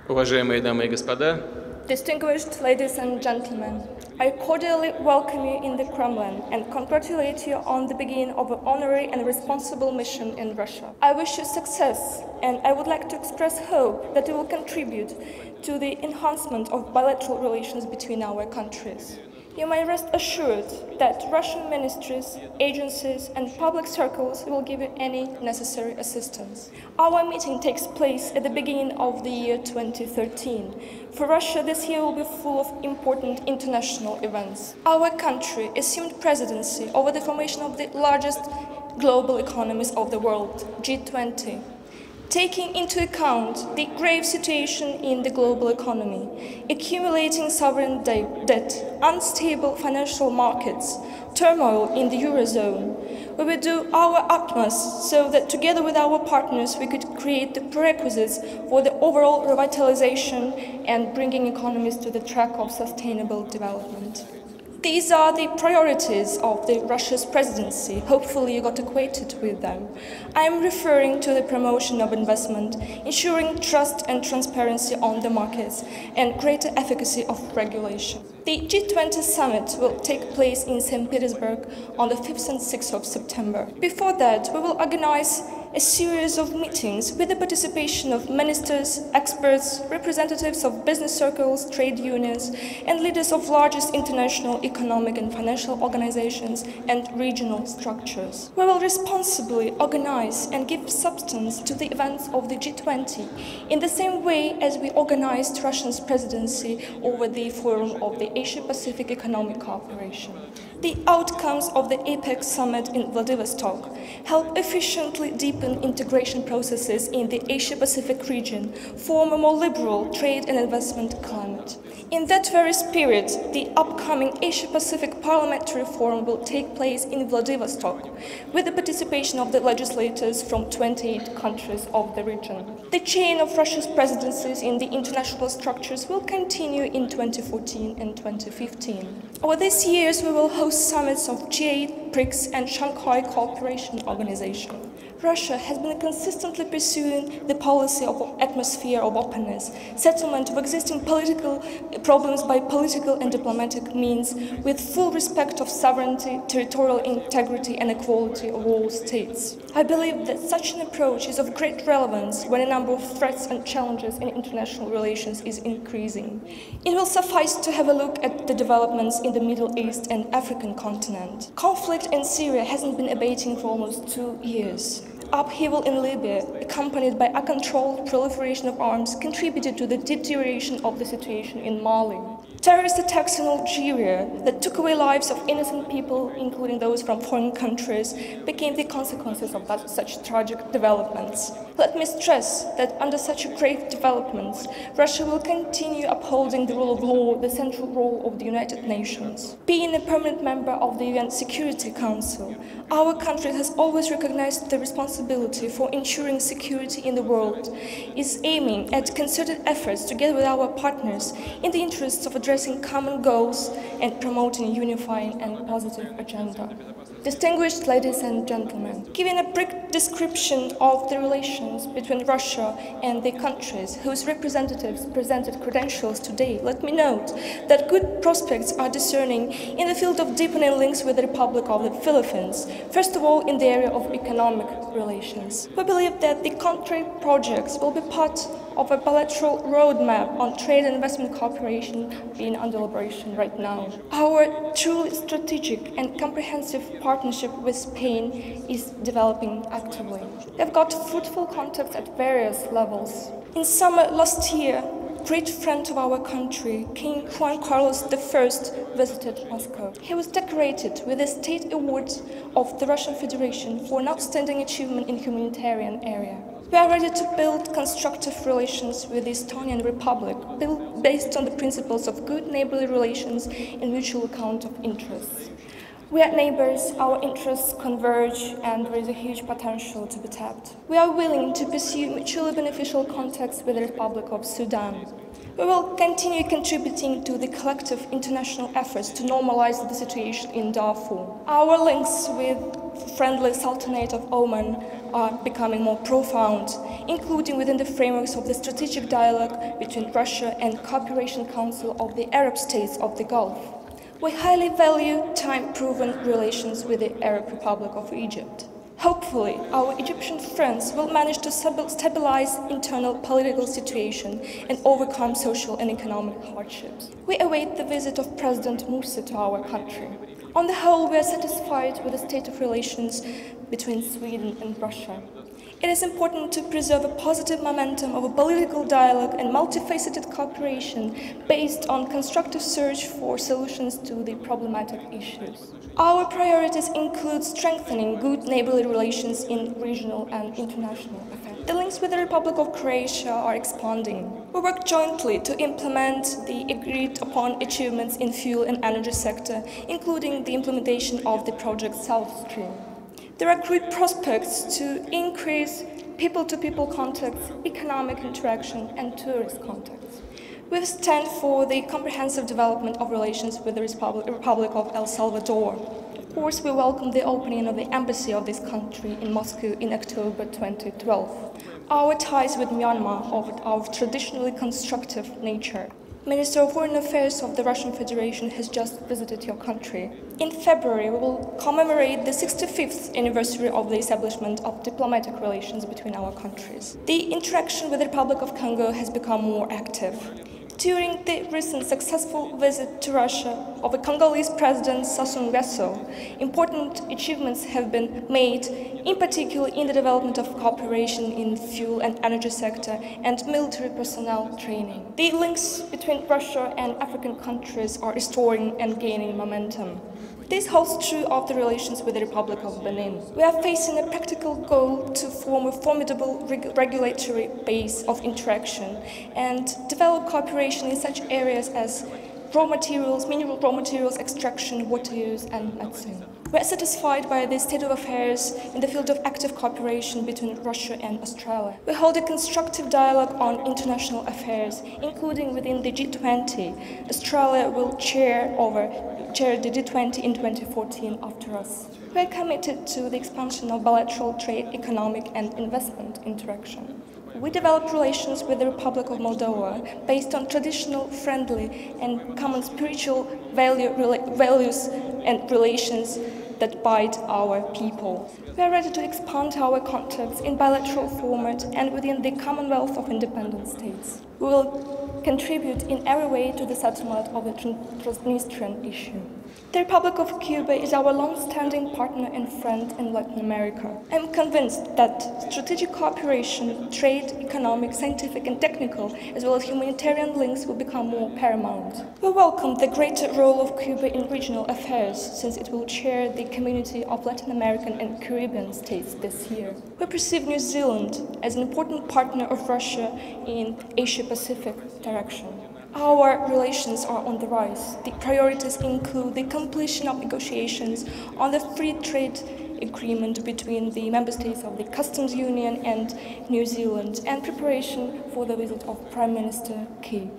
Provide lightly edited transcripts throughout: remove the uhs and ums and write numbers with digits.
Уважаемые дамы и господа, Distinguished ladies and gentlemen, I cordially welcome you in the Kremlin and congratulate you on the beginning of an honorary and responsible mission in Russia. I wish you success, and I would like to express hope that it will contribute to the enhancement of bilateral relations between our countries. You may rest assured that Russian ministries, agencies, and public circles will give you any necessary assistance. Our meeting takes place at the beginning of the year 2013. For Russia, this year will be full of important international events. Our country assumed presidency over the formation of the largest global economies of the world, G20. Taking into account the grave situation in the global economy, accumulating sovereign debt, unstable financial markets, turmoil in the Eurozone, we will do our utmost so that together with our partners we could create the prerequisites for the overall revitalization and bringing economies to the track of sustainable development. These are the priorities of the Russia's presidency. Hopefully you got acquainted with them. I am referring to the promotion of investment, ensuring trust and transparency on the markets, and greater efficacy of regulation. The G20 summit will take place in St. Petersburg on the 5th and 6th of September. Before that, we will organize a series of meetings with the participation of ministers, experts, representatives of business circles, trade unions, and leaders of largest international economic and financial organizations and regional structures. We will responsibly organize and give substance to the events of the G20 in the same way as we organized Russia's presidency over the Forum of the Asia-Pacific Economic Cooperation. The outcomes of the APEC summit in Vladivostok help efficiently deepen integration processes in the Asia-Pacific region, form a more liberal trade and investment climate. In that very spirit, the upcoming Asia-Pacific Parliamentary Forum will take place in Vladivostok, with the participation of the legislators from 28 countries of the region. The chain of Russia's presidencies in the international structures will continue in 2014 and 2015. Over these years, we will host summits of G8, BRICS, and Shanghai Cooperation Organization. Russia has been consistently pursuing the policy of atmosphere of openness, settlement of existing political problems by political and diplomatic means, with full respect of sovereignty, territorial integrity, and equality of all states. I believe that such an approach is of great relevance when a number of threats and challenges in international relations is increasing. It will suffice to have a look at the developments in the Middle East and African continent. Conflict in Syria hasn't been abating for almost 2 years. Upheaval in Libya, accompanied by uncontrolled proliferation of arms, contributed to the deterioration of the situation in Mali. Terrorist attacks in Algeria that took away lives of innocent people, including those from foreign countries, became the consequences of such tragic developments. Let me stress that under such grave developments, Russia will continue upholding the rule of law, the central role of the United Nations. Being a permanent member of the UN Security Council, our country has always recognized the responsibility for ensuring security in the world, is aiming at concerted efforts together with our partners in the interests of addressing common goals and promoting a unifying and positive agenda. Distinguished ladies and gentlemen, giving a brief description of the relations between Russia and the countries whose representatives presented credentials today, let me note that good prospects are discerning in the field of deepening links with the Republic of the Philippines, first of all in the area of economic relations. We believe that the country projects will be part of a bilateral roadmap on trade and investment cooperation being under deliberation right now. Our truly strategic and comprehensive partnership with Spain is developing actively. They've got fruitful contacts at various levels. In summer last year, great friend of our country, King Juan Carlos I, visited Moscow. He was decorated with the State Award of the Russian Federation for an outstanding achievement in humanitarian area. We are ready to build constructive relations with the Estonian Republic, based on the principles of good neighborly relations and mutual account of interests. We are neighbors, our interests converge, and there is a huge potential to be tapped. We are willing to pursue mutually beneficial contacts with the Republic of Sudan. We will continue contributing to the collective international efforts to normalize the situation in Darfur. Our links with friendly Sultanate of Oman are becoming more profound, including within the frameworks of the strategic dialogue between Russia and Cooperation Council of the Arab States of the Gulf. We highly value time-proven relations with the Arab Republic of Egypt. Hopefully, our Egyptian friends will manage to stabilize internal political situation and overcome social and economic hardships. We await the visit of President Morsi to our country. On the whole, we are satisfied with the state of relations between Sweden and Russia. It is important to preserve a positive momentum of a political dialogue and multifaceted cooperation based on constructive search for solutions to the problematic issues. Our priorities include strengthening good neighborly relations in regional and international affairs. The links with the Republic of Croatia are expanding. We work jointly to implement the agreed-upon achievements in fuel and energy sector, including the implementation of the project South Stream. There are great prospects to increase people-to-people contacts, economic interaction, and tourist contacts. We stand for the comprehensive development of relations with the Republic of El Salvador. Of course, we welcome the opening of the embassy of this country in Moscow in October 2012. Our ties with Myanmar are of traditionally constructive nature. Minister of Foreign Affairs of the Russian Federation has just visited your country. In February, we will commemorate the 65th anniversary of the establishment of diplomatic relations between our countries. The interaction with the Republic of Congo has become more active. During the recent successful visit to Russia of the Congolese President Sassou Nguesso, important achievements have been made, in particular in the development of cooperation in fuel and energy sector and military personnel training. The links between Russia and African countries are restoring and gaining momentum. This holds true of the relations with the Republic of Benin. We are facing a practical goal to form a formidable regulatory base of interaction and develop cooperation in such areas as raw materials, mineral raw materials extraction, water use, and medicine. We are satisfied by the state of affairs in the field of active cooperation between Russia and Australia. We hold a constructive dialogue on international affairs, including within the G20. Australia will chair the G20 in 2014 after us. We are committed to the expansion of bilateral trade, economic, and investment interaction. We developed relations with the Republic of Moldova based on traditional, friendly, and common spiritual values and relations that bind our people. We are ready to expand our contacts in bilateral format and within the Commonwealth of Independent States. We will contribute in every way to the settlement of the Transnistrian issue. The Republic of Cuba is our long-standing partner and friend in Latin America. I am convinced that strategic cooperation, trade, economic, scientific and technical, as well as humanitarian links will become more paramount. We welcome the greater role of Cuba in regional affairs, since it will chair the community of Latin American and Caribbean states this year. We perceive New Zealand as an important partner of Russia in Asia-Pacific direction. Our relations are on the rise. The priorities include the completion of negotiations on the free trade agreement between the member states of the Customs Union and New Zealand and preparation for the visit of Prime Minister Key.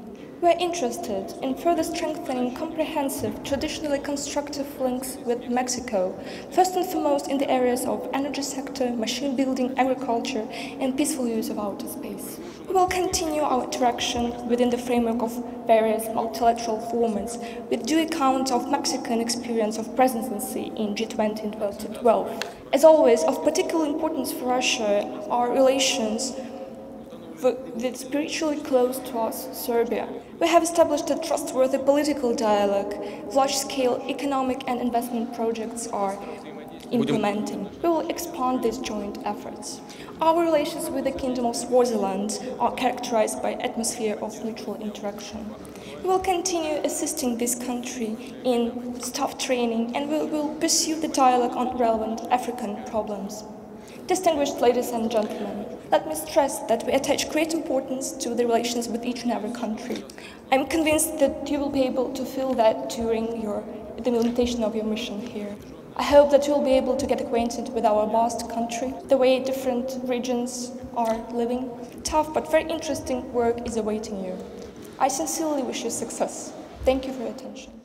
We are interested in further strengthening comprehensive, traditionally constructive links with Mexico, first and foremost in the areas of energy sector, machine building, agriculture, and peaceful use of outer space. We will continue our interaction within the framework of various multilateral formats, with due account of Mexican experience of presidency in G20 in 2012. As always, of particular importance for Russia are relations with spiritually close to us, Serbia. We have established a trustworthy political dialogue. Large-scale economic and investment projects are implementing. We will expand these joint efforts. Our relations with the Kingdom of Swaziland are characterized by an atmosphere of mutual interaction. We will continue assisting this country in staff training and we will pursue the dialogue on relevant African problems. Distinguished ladies and gentlemen, let me stress that we attach great importance to the relations with each and every country. I'm convinced that you will be able to feel that during the implementation of your mission here. I hope that you'll be able to get acquainted with our vast country, the way different regions are living. Tough but very interesting work is awaiting you. I sincerely wish you success. Thank you for your attention.